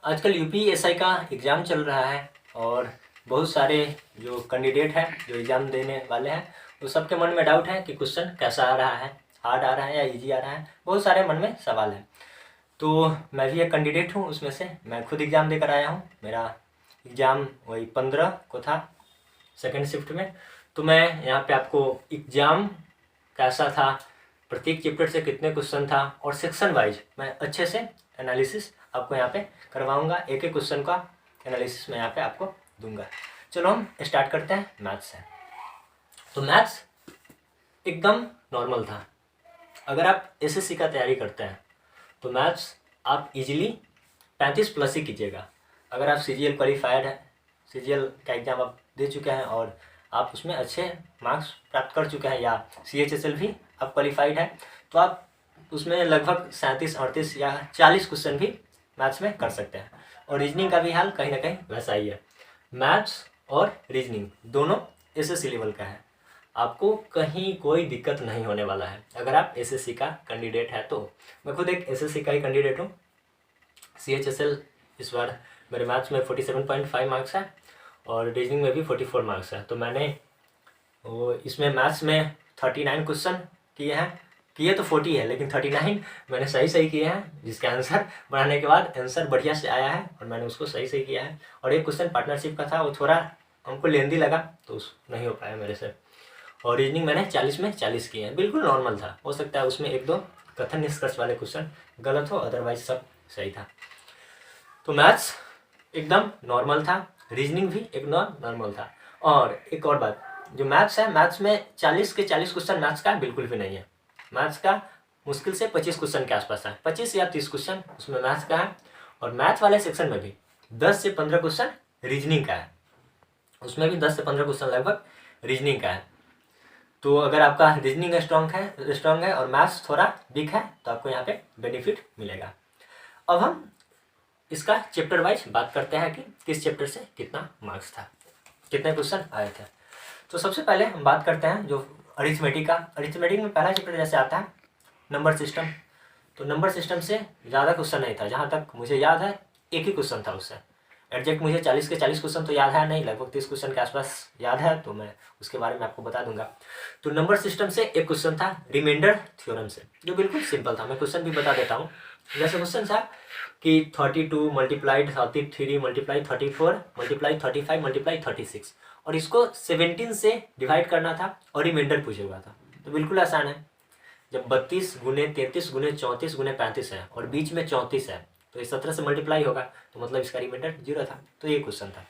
आजकल यूपीएसआई का एग्ज़ाम चल रहा है और बहुत सारे जो कैंडिडेट हैं जो एग्ज़ाम देने वाले हैं वो सबके मन में डाउट है कि क्वेश्चन कैसा आ रहा है, हार्ड आ रहा है या इजी आ रहा है। बहुत सारे मन में सवाल है। तो मैं भी एक कैंडिडेट हूँ उसमें से। मैं खुद एग्ज़ाम देकर आया हूँ। मेरा एग्ज़ाम वही 15 को था, सेकेंड शिफ्ट में। तो मैं यहाँ पे आपको एग्ज़ाम कैसा था, प्रत्येक चैप्टर से कितने क्वेश्चन था और सेक्शन वाइज मैं अच्छे से एनालिसिस आपको यहाँ पे करवाऊँगा। एक एक क्वेश्चन का एनालिसिस मैं यहाँ पे आपको दूंगा। चलो हम स्टार्ट करते हैं मैथ्स से। तो मैथ्स एकदम नॉर्मल था। अगर आप एसएससी का तैयारी करते हैं तो मैथ्स आप इजीली 35 प्लस ही कीजिएगा। अगर आप सीजीएल क्वालिफाइड है, सीजीएल का एग्ज़ाम आप दे चुके हैं और आप उसमें अच्छे मार्क्स प्राप्त कर चुके हैं, या सीएचएसएल भी आप क्वालिफाइड है, तो आप उसमें लगभग 37-38 या 40 क्वेश्चन भी मैथ्स में कर सकते हैं। और रीजनिंग का भी हाल कहीं ना कहीं वैसा ही है। मैथ्स और रीजनिंग दोनों एसएससी लेवल का है। आपको कहीं कोई दिक्कत नहीं होने वाला है अगर आप एसएससी का कैंडिडेट है तो। मैं खुद एक एसएससी का ही कैंडिडेट हूँ। सीएचएसएल इस बार मेरे मैथ्स में 47.5 मार्क्स है और रीजनिंग में भी 44 मार्क्स है। तो मैंने वो इसमें मैथ्स में 39 क्वेश्चन किए हैं। किए तो 40 है लेकिन 39 मैंने सही किए हैं, जिसका आंसर बनाने के बाद आंसर बढ़िया से आया है और मैंने उसको सही किया है। और एक क्वेश्चन पार्टनरशिप का था, वो थोड़ा हमको लेंदी लगा तो नहीं हो पाया मेरे से। और रीजनिंग मैंने 40 में 40 किए हैं। बिल्कुल नॉर्मल था। हो सकता है उसमें एक दो कथन निष्कर्ष वाले क्वेश्चन गलत हो, अदरवाइज सब सही था। तो मैथ्स एकदम नॉर्मल था, रीजनिंग भी एकदम नॉर्मल था। और एक और बात, जो मैथ्स है, मैथ्स में 40 के 40 क्वेश्चन मैथ्स का बिल्कुल भी नहीं है। मैथ्स का मुश्किल से 25 क्वेश्चन के आसपास है, 25 या 30 क्वेश्चन उसमें मैथ्स का है। और मैथ्स वाले सेक्शन में भी 10 से 15 क्वेश्चन रीजनिंग का है, उसमें भी 10 से 15 क्वेश्चन लगभग रीजनिंग का है। तो अगर आपका रीजनिंग स्ट्रॉन्ग है और मैथ्स थोड़ा वीक है तो आपको यहाँ पे बेनिफिट मिलेगा। अब हम इसका चैप्टर वाइज बात करते हैं कि किस चैप्टर से कितना मार्क्स था, कितने क्वेश्चन आए थे। तो सबसे पहले हम बात करते हैं जो अरिथमेटिक का। अरिथमेटिक में पहला चैप्टर जैसे आता है नंबर सिस्टम। तो नंबर सिस्टम से ज़्यादा क्वेश्चन नहीं था, जहाँ तक मुझे याद है एक ही क्वेश्चन था उससे। एग्जैक्ट मुझे 40 के 40 क्वेश्चन तो याद है नहीं, लगभग 30 क्वेश्चन के आसपास याद है, तो मैं उसके बारे में आपको बता दूंगा। तो नंबर सिस्टम से एक क्वेश्चन था रिमाइंडर थ्योरम से, जो बिल्कुल सिंपल था। मैं क्वेश्चन भी बता देता हूँ। जैसे क्वेश्चन था कि 32 मल्टीप्लाइड 33 मल्टीप्लाई 34 मल्टीप्लाई 35 मल्टीप्लाई 36, और इसको 17 से डिवाइड करना था और रिमाइंडर पूछा हुआ था। तो बिल्कुल आसान है। जब 32 गुने 33 गुने 34 गुने 35 है और बीच में 34 है तो ये 17 से मल्टीप्लाई होगा, तो मतलब इसका रिमाइंडर 0 था। तो ये क्वेश्चन था।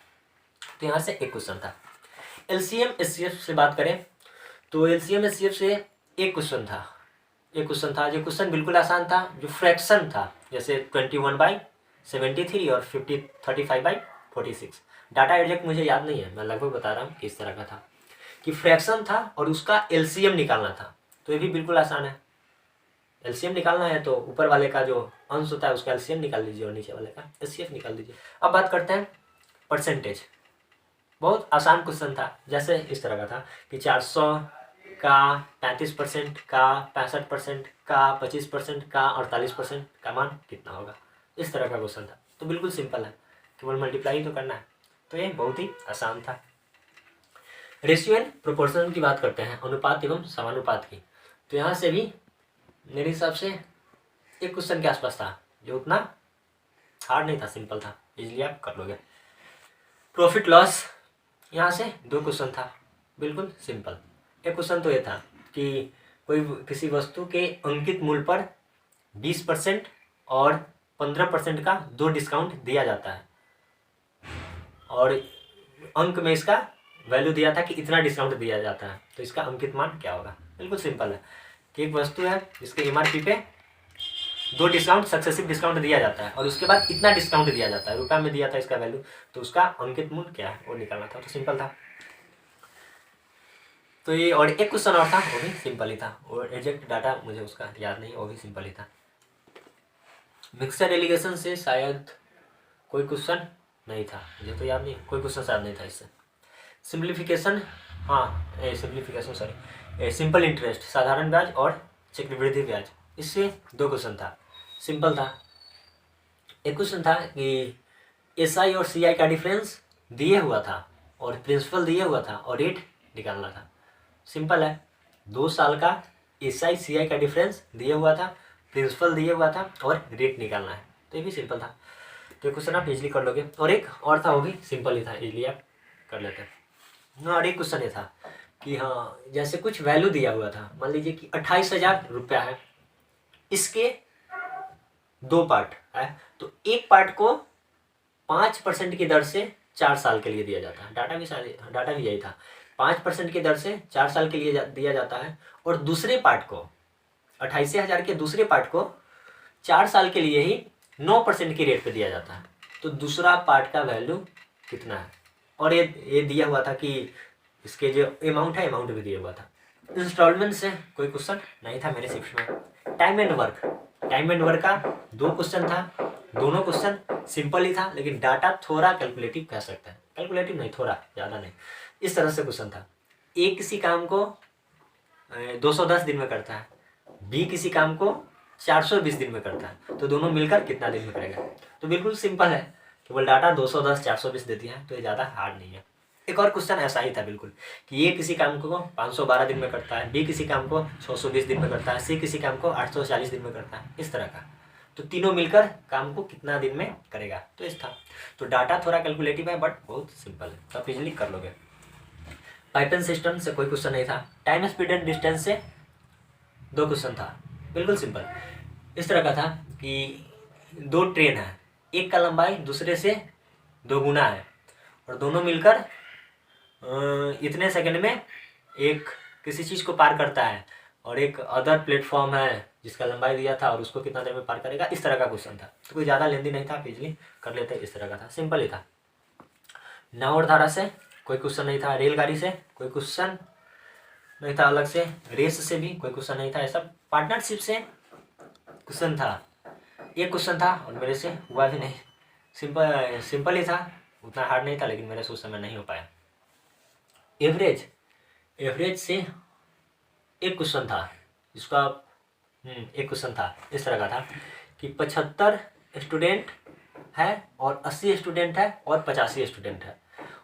तो यहाँ से एक क्वेश्चन था। एलसीएम एचसीएफ से बात करें तो एलसीएम एचसीएफ से एक क्वेश्चन था। जो क्वेश्चन बिल्कुल आसान था, जो फ्रैक्शन था, जैसे 21/73 और 35/46। डाटा एग्जैक्ट मुझे याद नहीं है, मैं लगभग बता रहा हूँ किस तरह का था कि फ्रैक्शन था और उसका एलसीएम निकालना था। तो ये भी बिल्कुल आसान है। एलसीएम निकालना है तो ऊपर वाले का जो अंश होता है उसका एलसीएम निकाल दीजिए और नीचे वाले का एचसीएफ निकाल दीजिए। अब बात करते हैं परसेंटेज। बहुत आसान क्वेश्चन था। जैसे इस तरह का था कि 400 का 35% का 65% का 25% का 48% का मान कितना होगा, इस तरह का क्वेश्चन था। तो बिल्कुल सिंपल है, केवल मल्टीप्लाई तो करना है। तो ये बहुत ही आसान था। रेशियो एंड प्रोपोर्शन की बात करते हैं, अनुपात एवं समानुपात की। तो यहाँ से भी मेरे हिसाब से एक क्वेश्चन के आसपास था, जो उतना हार्ड नहीं था, सिंपल था, इजीली आप कर लोगे। प्रॉफिट लॉस, यहाँ से 2 क्वेश्चन था, बिल्कुल सिंपल। एक क्वेश्चन तो ये था कि कोई किसी वस्तु के अंकित मूल्य पर 20% और 15% का 2 डिस्काउंट दिया जाता है, और अंक में इसका वैल्यू दिया था कि इतना डिस्काउंट दिया जाता है, तो इसका अंकित मान क्या होगा। बिल्कुल सिंपल है कि एक वस्तु है जिसके एमआरपी पे 2 डिस्काउंट सक्सेसिव डिस्काउंट दिया जाता है और उसके बाद इतना डिस्काउंट दिया जाता है, रुपये में दिया था इसका वैल्यू, तो उसका अंकित मूल्य क्या है वो निकालना था। तो सिंपल था। तो ये, और एक क्वेश्चन और था, वो भी सिंपल ही था, और एग्जैक्ट डाटा मुझे उसका याद नहीं, वो भी सिंपल ही था। मिक्सर एलिगेशन से शायद कोई क्वेश्चन नहीं था, मुझे तो याद नहीं, कोई क्वेश्चन शायद नहीं था इससे। सिंप्लीफिकेशन, सिंपल इंटरेस्ट, साधारण ब्याज और चक्रवृद्धि ब्याज, इससे 2 क्वेश्चन था, सिंपल था। एक क्वेश्चन था कि SI और CI का डिफरेंस दिए हुआ था और प्रिंसिपल दिए हुआ था और रेट निकालना था। सिंपल है, 2 साल का SI CI का डिफरेंस दिए हुआ था, प्रिंसिपल दिए हुआ था और रेट निकालना है। तो ये भी सिंपल था, तो ये क्वेश्चन आप इजली कर लोगे। और एक और था, वो भी सिंपल ही था, इजली आप कर लेते हैं। और एक क्वेश्चन ये था कि हाँ, जैसे कुछ वैल्यू दिया हुआ था, मान लीजिए कि 28,000 रुपया है, इसके 2 पार्ट है, तो एक पार्ट को 5% की दर से 4 साल के लिए दिया जाता है। डाटा भी यही था, 5% की दर से 4 साल के लिए दिया जाता है। और दूसरे पार्ट को, 28,000 के दूसरे पार्ट को 4 साल के लिए ही 9% की रेट पे दिया जाता है। तो दूसरा पार्ट का वैल्यू कितना है? और ये दिया हुआ था कि इसके जो अमाउंट है, अमाउंट भी दिया हुआ था। इंस्टॉलमेंट से कोई क्वेश्चन नहीं था मेरे शिफ्ट में। टाइम एंड वर्क का 2 क्वेश्चन था, दोनों क्वेश्चन सिंपल ही था, लेकिन डाटा थोड़ा कैलकुलेटिव कह सकते हैं, कैलकुलेटिव नहीं, थोड़ा ज़्यादा नहीं। इस तरह से क्वेश्चन था, ए किसी काम को 210 दिन में करता है, बी किसी काम को 420 दिन में करता है, तो दोनों मिलकर कितना दिन में करेगा? तो बिल्कुल सिंपल है, केवल डाटा 210 420 देती है, तो ये ज़्यादा हार्ड नहीं है। एक और क्वेश्चन ऐसा ही था बिल्कुल, कि ए किसी काम को 512 दिन में करता है, बी किसी काम को 620 दिन में करता है, सी किसी काम को 840 दिन में करता है, इस तरह का। तो तीनों मिलकर काम को कितना दिन में करेगा, तो इस था। तो डाटा थोड़ा कैलकुलेटिव है, बट बहुत सिंपल है, तो आप इजिली कर लोगे। पाइथन सिस्टम से कोई क्वेश्चन नहीं था। टाइम स्पीड एंड डिस्टेंस से 2 क्वेश्चन था, बिल्कुल सिंपल। इस तरह का था कि 2 ट्रेन है, एक का लंबाई दूसरे से 2 गुना है, और दोनों मिलकर इतने सेकंड में एक किसी चीज़ को पार करता है, और एक अदर प्लेटफॉर्म है जिसका लंबाई दिया था और उसको कितना देर में पार करेगा, इस तरह का क्वेश्चन था। तो कोई ज़्यादा लेंदी नहीं था, इजली कर लेते, इस तरह का था, सिंपल ही था। नाव और धारा से कोई क्वेश्चन नहीं था, रेलगाड़ी से कोई क्वेश्चन नहीं था, अलग से रेस से भी कोई क्वेश्चन नहीं था। ये सब पार्टनरशिप से क्वेश्चन था, एक क्वेश्चन था और मेरे से हुआ भी नहीं। सिंपल ही था, उतना हार्ड नहीं था, लेकिन मेरे से उस समय नहीं हो पाया। एवरेज से एक क्वेश्चन था, जिसका एक क्वेश्चन था, इस तरह का था कि 75 स्टूडेंट है और 80 स्टूडेंट है और 85 स्टूडेंट है,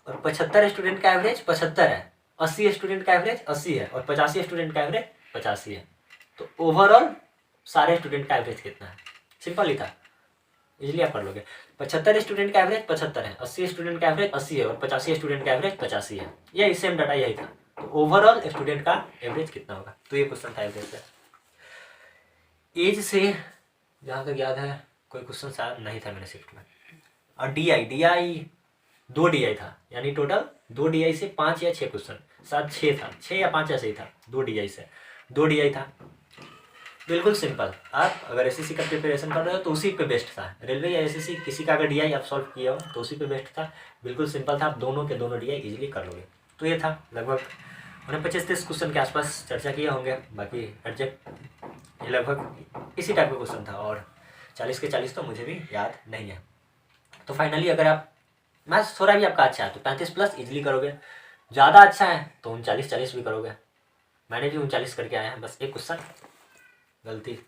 और 75 स्टूडेंट का एवरेज 75 है, 80 स्टूडेंट का एवरेज 80 है, और 85 स्टूडेंट का एवरेज 85 है। तो ओवरऑल सारे स्टूडेंट का एवरेज कितना है? सिंपल ही था, इजिली आप कर लोगे। 75 स्टूडेंट का एवरेज 75 है, 80 स्टूडेंट का एवरेज 80 है, और 85 स्टूडेंट का एवरेज 85 है। यही सेम डाटा यही था। तो ओवरऑल स्टूडेंट का एवरेज कितना होगा? तो ये क्वेश्चन था एवरेज से। एज से जहाँ तक याद है कोई क्वेश्चन शायद नहीं था मेरे शिफ्ट में। और DI 2 DI था, यानी टोटल 2 DI से 5 या 6 क्वेश्चन, शायद 6 था, 6 या 5 ऐसे ही था। 2 DI से 2 DI था, बिल्कुल सिंपल। आप अगर SSC का प्रिपरेशन कर रहे हो तो उसी पे बेस्ट था। रेलवे या SSC किसी का अगर DI आप सॉल्व किया हो तो उसी पे बेस्ट था, बिल्कुल सिंपल था। आप दोनों के दोनों DI इजीली कर लोगे। तो ये था, लगभग मैंने 25-30 क्वेश्चन के आसपास चर्चा किए होंगे, बाकी एग्जैक्ट ये लगभग इसी टाइप का क्वेश्चन था, और 40 के 40 तो मुझे भी याद नहीं है। तो फाइनली अगर आप मैथ्स थोड़ा भी आपका अच्छा है तो 35+ इजीली करोगे, ज़्यादा अच्छा है तो 39-40 भी करोगे। मैंने भी 39 करके आया है, बस एक क्वेश्चन गलती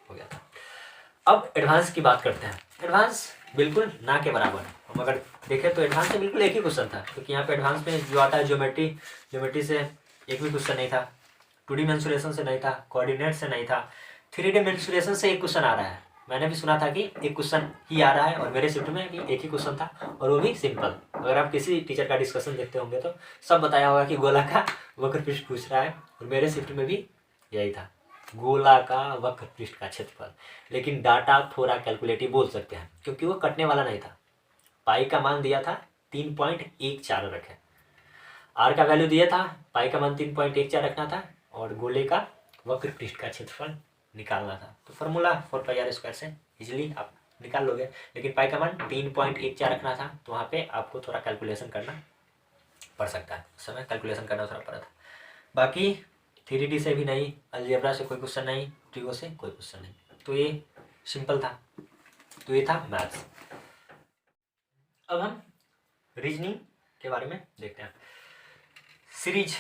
हो गया था। अब एडवांस की बात करते हैं। एडवांस बिल्कुल ना के बराबर। हम अगर देखें तो एडवांस से बिल्कुल एक ही क्वेश्चन था, क्योंकि यहाँ पे एडवांस में जो आता है ज्योमेट्री से एक भी क्वेश्चन नहीं था, 2D मेंसुरेशन से नहीं था, कोऑर्डिनेट से नहीं था, 3D मेंसुरेशन से एक क्वेश्चन आ रहा है। मैंने भी सुना था कि एक क्वेश्चन ही आ रहा है, और मेरे शिफ्ट में भी एक ही क्वेश्चन था, और वो भी सिंपल। अगर आप किसी टीचर का डिस्कशन देखते होंगे तो सब बताया होगा कि गोला का वक्र पृष्ठ पूछ रहा है, और मेरे शिफ्ट में भी यही था, गोला का वक्र पृष्ठ का क्षेत्रफल। लेकिन डाटा थोड़ा कैलकुलेटिव बोल सकते हैं, क्योंकि वो कटने वाला नहीं था। पाई का मान दिया था 3.14 रखें, आर का वैल्यू दिया था, पाई का मान 3.14 रखना था, और गोले का वक्र पृष्ठ का क्षेत्रफल निकालना था। तो फॉर्मूला 4πr² से इजीली आप निकाल लोगे। लेकिन पाई का मान 3.14 रखना था, तो वहाँ पे आपको थोड़ा कैलकुलेशन करना पड़ सकता है, उस समय कैलकुलेशन करना थोड़ा पड़ा था। बाकी 3D से भी नहीं, अलजेब्रा से कोई क्वेश्चन नहीं, ट्रिगो से कोई क्वेश्चन नहीं, तो ये सिंपल था। तो ये था मैथ्स। अब हम रीजनिंग के बारे में देखते हैं। सीरीज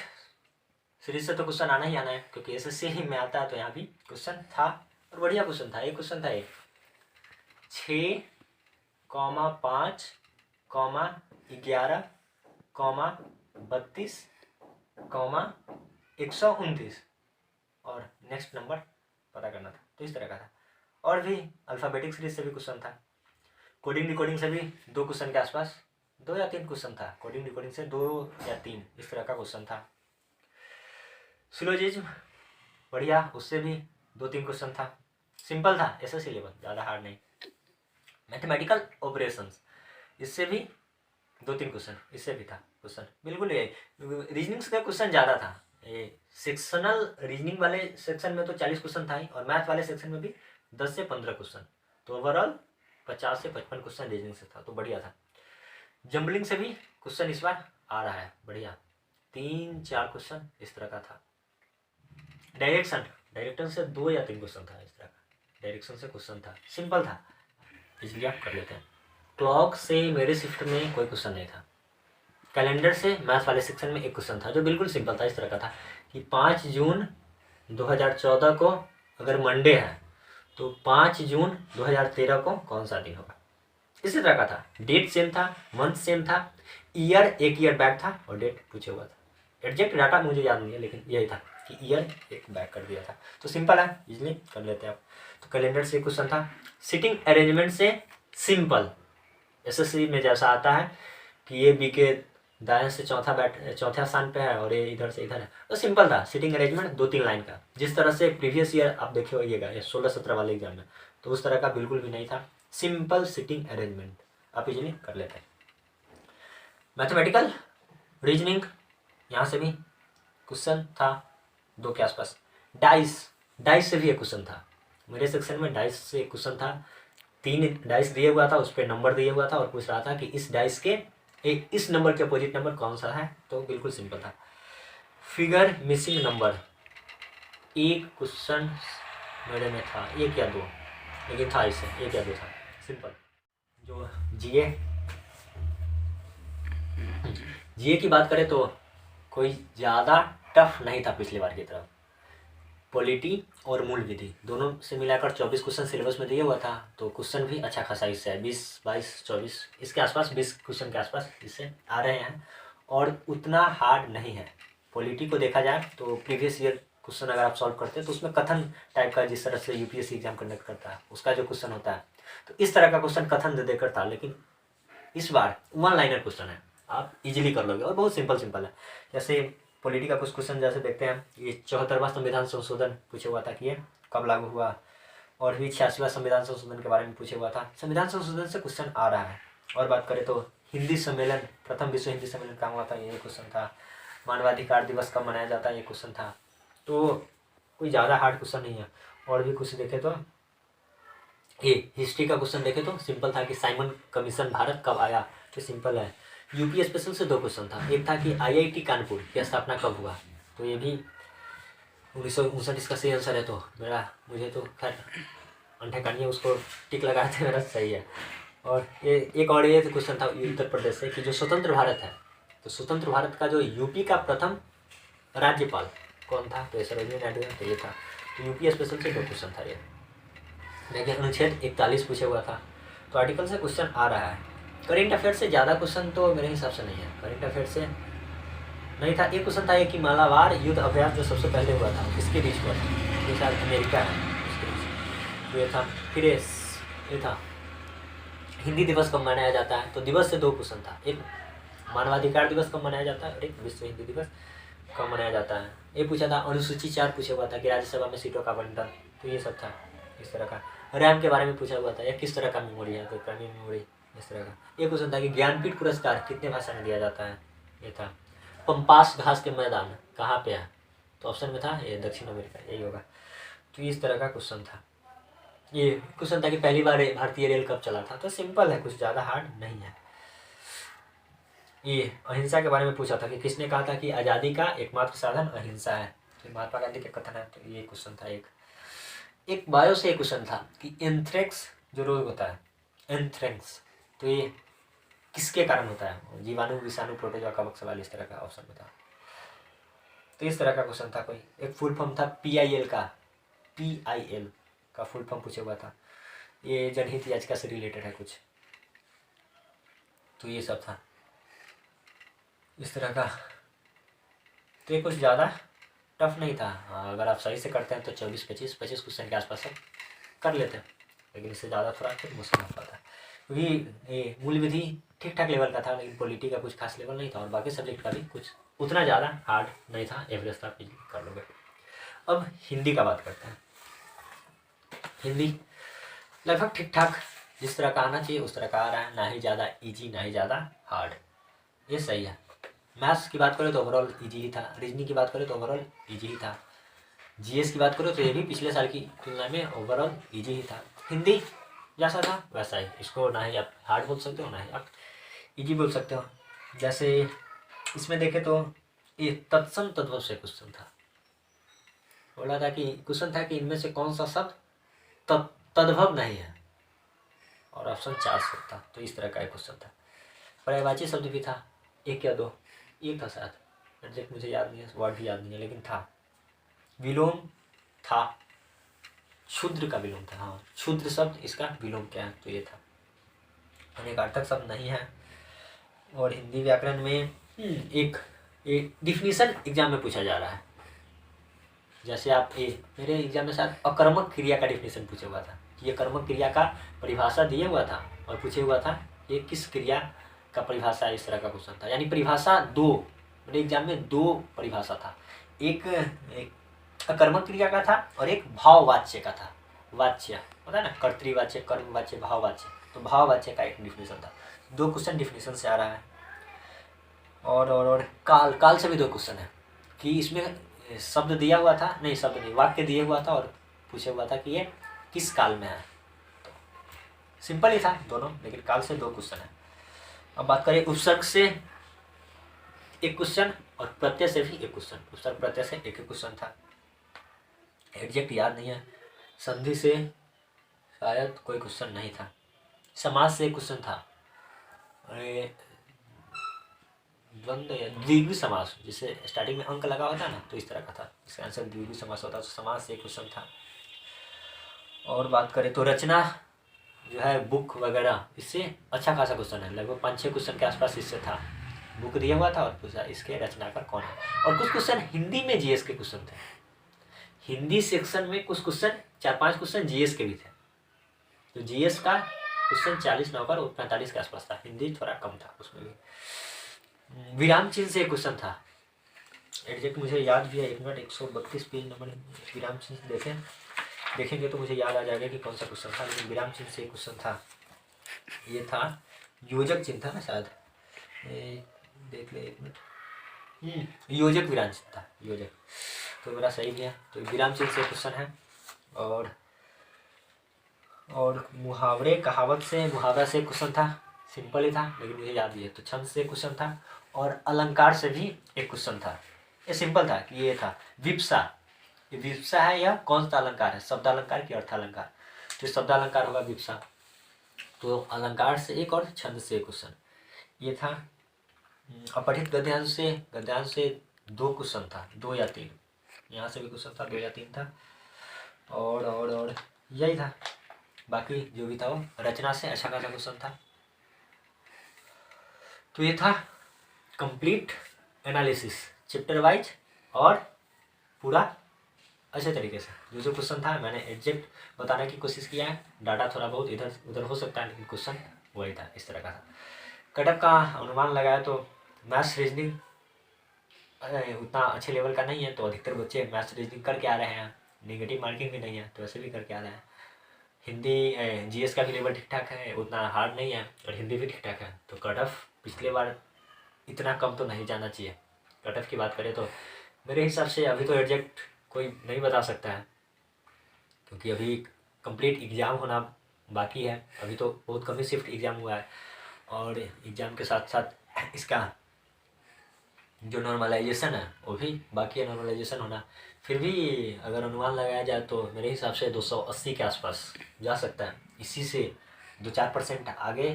से तो क्वेश्चन आना ही आना है, क्योंकि SSC ही में आता है, तो यहाँ भी क्वेश्चन था, और बढ़िया क्वेश्चन था। एक क्वेश्चन था, 6,5 11, 32, 129 और नेक्स्ट नंबर पता करना था। तो इस तरह का था। और भी अल्फ़ाबेटिक सीरीज से भी क्वेश्चन था। कोडिंग डिकोडिंग से भी 2 क्वेश्चन के आसपास, 2 या 3 क्वेश्चन था। कोडिंग डिकोडिंग से 2 या 3 इस तरह का क्वेश्चन था। सिलोजिज्म बढ़िया, उससे भी 2-3 क्वेश्चन था। सिंपल था, एसएससी लेवल, ज़्यादा हार्ड नहीं। मैथमेटिकल ऑपरेशंस, इससे भी 2-3 क्वेश्चन, इससे भी था क्वेश्चन बिल्कुल यही। रीजनिंग्स का क्वेश्चन ज़्यादा था। ये सेक्शनल रीजनिंग वाले सेक्शन में तो 40 क्वेश्चन था ही, और मैथ वाले सेक्शन में भी 10 से 15 क्वेश्चन, तो ओवरऑल 50 से 55 क्वेश्चन रीजनिंग से था, तो बढ़िया था। जम्बलिंग से भी क्वेश्चन इस बार आ रहा है, बढ़िया 3-4 क्वेश्चन इस तरह का था। डायरेक्शन से 2 या 3 क्वेश्चन था इस तरह का, डायरेक्शन से क्वेश्चन था, सिंपल था, इसलिए आप कर लेते हैं। क्लॉक से मेरे शिफ्ट में कोई क्वेश्चन नहीं था। कैलेंडर से मैथ वाले सेक्शन में एक क्वेश्चन था जो बिल्कुल सिंपल था, इस तरह का था कि 5 जून 2014 को अगर मंडे है तो 5 जून 2013 को कौन सा दिन होगा, इसी तरह का था। डेट सेम था, मंथ सेम था, ईयर एक ईयर बैक था और डेट पूछे हुआ था। एग्जैक्ट डाटा मुझे याद नहीं है, लेकिन यही था कि ईयर एक बैक कर दिया था, तो सिंपल है, इजली कर लेते हैं आप। तो कैलेंडर से क्वेश्चन था। सिटिंग अरेंजमेंट से सिंपल, एसएससी में जैसा आता है कि ये बी के दाएं से चौथा स्थान पे है और ये इधर से इधर है, तो सिंपल था। सिटिंग अरेंजमेंट 2-3 लाइन का, जिस तरह से प्रीवियस ईयर आप देखे होइएगा 16-17 वाले एग्जाम में, तो उस तरह का बिल्कुल भी नहीं था। सिंपल सिटिंग अरेंजमेंट, आप इजीली कर लेते हैं। मैथमेटिकल रीजनिंग, यहाँ से भी क्वेश्चन था 2 के आसपास। डाइस से भी एक क्वेश्चन था मेरे सेक्शन में। डाइस से एक क्वेश्चन था, 3 डाइस दिए हुआ था, उस पर नंबर दिए हुआ था और पूछ रहा था कि इस डाइस के इस नंबर के अपोजिट नंबर कौन सा है, तो बिल्कुल सिंपल था। फिगर मिसिंग नंबर, एक क्वेश्चन मेरे में था, 1 या 2, लेकिन था इससे 1 या 2 था, सिंपल। जो जीए की बात करें तो कोई ज़्यादा टफ नहीं था पिछली बार की तरह। पॉलिटी और मूल विधि दोनों से मिलाकर 24 क्वेश्चन सिलेबस में दिया हुआ था, तो क्वेश्चन भी अच्छा खासा इससे है, 20, 22, 24 इसके आसपास, 20 क्वेश्चन के आसपास इससे आ रहे हैं, और उतना हार्ड नहीं है। पॉलिटी को देखा जाए तो प्रीवियस ईयर क्वेश्चन अगर आप सॉल्व करते हैं तो उसमें कथन टाइप का, जिस तरह से यूपीएससी एग्जाम कंडक्ट करता है उसका जो क्वेश्चन होता है, तो इस तरह का क्वेश्चन कथन दे देकर था, लेकिन इस बार 1 लाइनर क्वेश्चन है, आप इजीली कर लोगे और बहुत सिंपल है। जैसे पॉलिटी का कुछ क्वेश्चन जैसे देखते हैं, ये 74वां संविधान संशोधन पूछे हुआ था कि ये कब लागू हुआ, और भी 86वां संविधान संशोधन के बारे में पूछे हुआ था। संविधान संशोधन से क्वेश्चन आ रहा है। और बात करें तो हिंदी सम्मेलन, प्रथम विश्व हिंदी सम्मेलन कहाँ हुआ था, ये क्वेश्चन था। मानवाधिकार दिवस कब मनाया जाता है, ये क्वेश्चन था। तो कोई ज़्यादा हार्ड क्वेश्चन नहीं है। और भी कुछ देखे तो ये हिस्ट्री का क्वेश्चन देखे तो सिंपल था कि साइमन कमीशन भारत कब आया, तो सिंपल है। यूपी स्पेशल से 2 क्वेश्चन था, एक था कि आईआईटी कानपुर की स्थापना कब हुआ, तो ये भी 1959 इसका सही आंसर है। तो मुझे तो खैर अंठे कानिए उसको टिक लगाते मेरा सही है। और ये एक और ये क्वेश्चन था उत्तर प्रदेश से कि जो स्वतंत्र भारत है, तो स्वतंत्र भारत का जो यूपी का प्रथम राज्यपाल कौन था, तो सरोजिनी नायडू है, तो ये था। तो यूपी स्पेशल से 2 क्वेश्चन था ये। देखिए अनुच्छेद 41 पूछा हुआ था, तो आर्टिकल से क्वेश्चन आ रहा है। करेंट अफेयर से ज़्यादा क्वेश्चन तो मेरे हिसाब से नहीं है, करेंट अफेयर से नहीं था। एक क्वेश्चन था ये कि मालाबार युद्ध अभ्यास जो सबसे पहले हुआ था किसके बीच हुआ था, ये शायद अमेरिका है उसके बीच, तो ये था। फिर ये था हिंदी दिवस कब मनाया जाता है, तो दिवस से 2 क्वेश्चन था, एक मानवाधिकार दिवस कब मनाया जाता है और एक विश्व हिंदी दिवस कब मनाया जाता है। ये पूछा था। अनुसूची 4 पूछा हुआ था कि राज्यसभा में सीटों का बंटन, तो ये सब था इस तरह का। रैम के बारे में पूछा हुआ था, या किस तरह का मेमोरी है, तो प्राइमरी मेमोरी इस तरह का। एक क्वेश्चन था कि ज्ञानपीठ पुरस्कार कितने भाषा में दिया जाता है, ये था। पंपास घास के मैदान कहाँ पे है, तो ऑप्शन में था ये दक्षिण अमेरिका, यही होगा। तो इस तरह का क्वेश्चन था। ये क्वेश्चन था कि पहली बार भारतीय रेल कब चला था, तो सिंपल है, कुछ ज़्यादा हार्ड नहीं है। ये अहिंसा के बारे में पूछा था कि किसने कहा था कि आज़ादी का एकमात्र साधन अहिंसा है, तो महात्मा गांधी के कथन है, तो ये क्वेश्चन था। एक बायो से एक क्वेश्चन था कि एंथ्रेक्स जो रोग होता है, एंथ्रेक्स, तो ये किसके कारण होता है, जीवाणु, विषाणु, प्रोटोजोआ, कवक, सवाल, इस तरह का ऑप्शन में था। तो इस तरह का क्वेश्चन था। कोई एक फुल फॉर्म था PIL का फुल फॉर्म पूछा हुआ था। ये जनहित याचिका से रिलेटेड है कुछ। तो ये सब था इस तरह का। तो ये कुछ ज़्यादा टफ नहीं था। अगर आप सही से करते हैं तो 24-25 क्वेश्चन के आसपास सब कर लेते हैं, लेकिन इससे ज़्यादा थोड़ा फिर मुश्किल हो पाता है, क्योंकि ये मूल विधि ठीक ठाक लेवल का था, लेकिन पॉलिटी का कुछ खास लेवल नहीं था, और बाकी सब्जेक्ट का भी कुछ उतना ज़्यादा हार्ड नहीं था, एवरेज था, इजीली कर लोगे। अब हिंदी का बात करते हैं। हिंदी लगभग ठीक ठाक जिस तरह का आना चाहिए उस तरह का आ रहा है, ना ही ज़्यादा ईजी ना ही ज़्यादा हार्ड, ये सही है। मैथ्स की बात करें तो ओवरऑल ईजी ही था, रीजनिंग की बात करें तो ओवरऑल ईजी ही था, जीएस की बात करो तो ये भी पिछले साल की तुलना में ओवरऑल ईजी ही था। हिंदी जैसा था वैसा ही, इसको ना ही आप हार्ड बोल सकते हो ना ही आप ईजी बोल सकते हो। जैसे इसमें देखें तो ये तत्सम तद्भव से क्वेश्चन था, बोला था कि क्वेश्चन था कि इनमें से कौन सा शब्द तद्भव नहीं है, और ऑप्शन 4 शब्द था, तो इस तरह का एक क्वेश्चन था। पर्यायवाची शब्द भी था, एक या दो, एक था शायद, एग्जैक्ट मुझे याद नहीं है, वर्ड भी याद नहीं है, लेकिन था। विलोम था, क्षुद्र का विलोम था, हाँ क्षुद्र शब्द इसका विलोम क्या है, तो ये था। अनेकार्थक शब्द नहीं है। और हिंदी व्याकरण में एक डिफिनीशन एग्जाम में पूछा जा रहा है। जैसे आप मेरे एग्जाम में शायद अकर्मक क्रिया का डिफिनीशन पूछा हुआ था, कि ये कर्मक क्रिया का परिभाषा दिया हुआ था और पूछे हुआ था ये किस क्रिया का परिभाषा है, इस तरह का क्वेश्चन था। यानी परिभाषा दो, मेरे एग्जाम में दो परिभाषा था, एक अकर्मक क्रिया का था और एक भाववाच्य का था। वाच्य होता है ना, कर्तृवाच्य, कर्मवाच्य, भाववाच्य, तो भाववाच्य का एक डिफिनेशन था। दो क्वेश्चन डिफिनेशन से आ रहा है। और काल से भी दो क्वेश्चन है, कि इसमें शब्द दिया हुआ था, नहीं शब्द नहीं, वाक्य दिया हुआ था और पूछा हुआ था कि ये किस काल में है। तो सिंपल ही था दोनों, लेकिन काल से दो क्वेश्चन है। अब बात करें उपसर्ग से एक क्वेश्चन और प्रत्यय से भी एक क्वेश्चन। उपसर्ग प्रत्यय से एक क्वेश्चन था, एग्जैक्ट याद नहीं है। संधि से शायद कोई क्वेश्चन नहीं था। समास से एक क्वेश्चन था, द्वंद्व या द्विगु समास, जिसे स्टार्टिंग में अंक लगा होता है ना, तो इस तरह का था, इसका आंसर द्विगु समास होता है, तो समास से एक क्वेश्चन था। और बात करें तो रचना जो है, बुक वगैरह, इससे अच्छा खासा क्वेश्चन है, लगभग 5-6 क्वेश्चन के आसपास इससे था। बुक दिया हुआ था और पूछा इसके रचनाकार कौन है। और कुछ क्वेश्चन हिंदी में जीएस के क्वेश्चन थे, हिंदी सेक्शन में कुछ क्वेश्चन 4-5 क्वेश्चन जीएस के भी थे। तो जीएस का क्वेश्चन 40 न होकर 45 के आसपास था, हिंदी थोड़ा कम था उसमें भी। विराम चिन्ह से एक क्वेश्चन था, एग्जैक्ट मुझे याद भी है, 1 मिनट 132 पेज नंबर विराम चिन्ह देखेंगे तो मुझे याद आ जाएगा कि कौन सा क्वेश्चन था। लेकिन विराम चिन्ह से एक क्वेश्चन था, ये था योजक चिन्ह था ना शायद, देख ले 1 मिनट, योजक विराम चिन्ह था, योजक, तो मेरा सही भी है। तो विराम चिन्ह से क्वेश्चन है। और मुहावरे कहावत से, मुहावरा से क्वेश्चन था, सिंपल ही था लेकिन मुझे याद भी है। तो छंद से क्वेश्चन था, और अलंकार से भी एक क्वेश्चन था, ये सिंपल था कि ये था विप्सा, ये विप्सा है, यह कौन सा अलंकार है, शब्दालंकार की अर्थालंकार, तो शब्दालंकार होगा विप्सा। तो अलंकार से एक और छंद से एक क्वेश्चन ये था। अपठित गद्यांश से 2 क्वेश्चन था, 2 या 3, यहाँ से भी क्वेश्चन था, 2 या 3 था। और यही था, बाकी जो भी था वो रचना से अच्छा खासा क्वेश्चन था। तो ये था कंप्लीट एनालिसिस, चैप्टर वाइज, और पूरा अच्छे तरीके से जो क्वेश्चन था मैंने एग्जैक्ट बताने की कोशिश किया है। डाटा थोड़ा बहुत इधर उधर हो सकता है, लेकिन क्वेश्चन वही था, इस तरह का था। कटअप का अनुमान लगाया तो मैथ्स रीजनिंग उतना अच्छे लेवल का नहीं है, तो अधिकतर बच्चे मैथ्स रीजनिंग करके आ रहे हैं, नेगेटिव मार्किंग भी नहीं है तो ऐसे भी करके आ रहे हैं। हिंदी जीएस का भी लेवल ठीक ठाक है, उतना हार्ड नहीं है, और हिंदी भी ठीक ठाक है। तो कट ऑफ पिछले बार इतना कम तो नहीं जाना चाहिए। कट ऑफ की बात करें तो मेरे हिसाब से अभी तो एग्जैक्ट कोई नहीं बता सकता है, क्योंकि अभी कंप्लीट एग्ज़ाम होना बाकी है, अभी तो बहुत कम ही शिफ्ट एग्ज़ाम हुआ है, और एग्ज़ाम के साथ साथ इसका जो नॉर्मलाइजेशन है वो भी बाकी है, नॉर्मलाइजेशन होना। फिर भी अगर अनुमान लगाया जाए तो मेरे हिसाब से 280 के आसपास जा सकता है, इसी से 2-4% आगे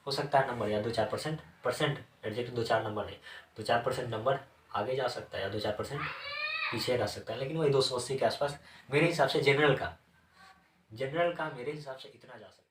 हो सकता है नंबर, या 2-4% एग्जैक्ट 2-4 नंबर नहीं, 2-4% नंबर आगे जा सकता है, या 2-4% पीछे रह सकता है, लेकिन वही 280 के आसपास मेरे हिसाब से जनरल का मेरे हिसाब से इतना जा सकता है।